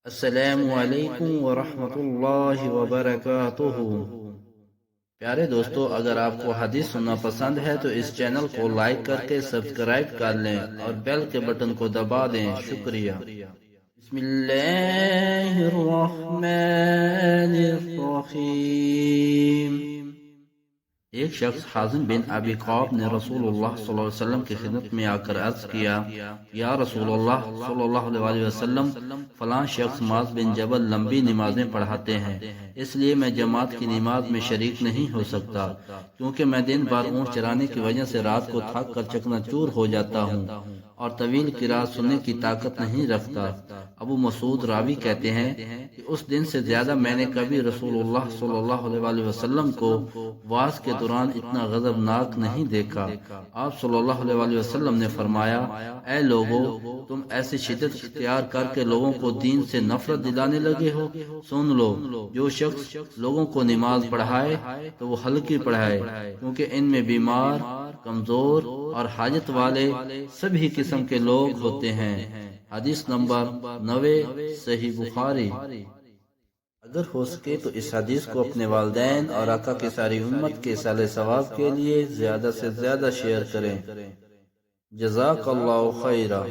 السلام علیکم ورحمۃ اللہ وبرکاتہ۔ پیارے دوستو، اگر آپ کو حدیث سننا پسند ہے تو اس چینل کو لائک کر کے سبسکرائب کر لیں اور بیل کے بٹن کو دبا دیں۔ شکریہ۔ بسم اللہ الرحمن الرحیم۔ ایک شخص حازم بن ابی قاب نے رسول اللہ صلی اللہ علیہ وسلم کی خدمت میں آ کر عرض کیا، یا رسول اللہ صلی اللہ علیہ وسلم، فلاں شخص معاذ بن جبل لمبی نمازیں پڑھاتے ہیں، اس لیے میں جماعت کی نماز میں شریک نہیں ہو سکتا، کیونکہ میں دن بھر اونٹ چرانے کی وجہ سے رات کو تھک کر چکنا چور ہو جاتا ہوں اور طویل قرات سننے کی طاقت نہیں رکھتا۔ ابو مسعود راوی کہتے ہیں کہ اس دن سے زیادہ میں نے کبھی رسول اللہ صلی اللہ علیہ وسلم کو واز کے دوران اتنا غضبناک نہیں دیکھا۔ آپ صلی اللہ علیہ وسلم نے فرمایا، اے لوگو، تم ایسی شدت اختیار کر کے لوگوں کو دین سے نفرت دلانے لگے ہو۔ سن لو، جو شخص لوگوں کو نماز پڑھائے تو وہ ہلکی پڑھائے، کیونکہ ان میں بیمار، کمزور اور حاجت والے سبھی قسم کے لوگ ہوتے ہیں۔ حدیث نمبر 90، صحیح بخاری۔ اگر ہو سکے تو اس حدیث کو اپنے والدین اور آقا کی ساری امت کے صالح ثواب کے لیے زیادہ سے زیادہ شیئر کریں۔ جزاک اللہ خیرہ۔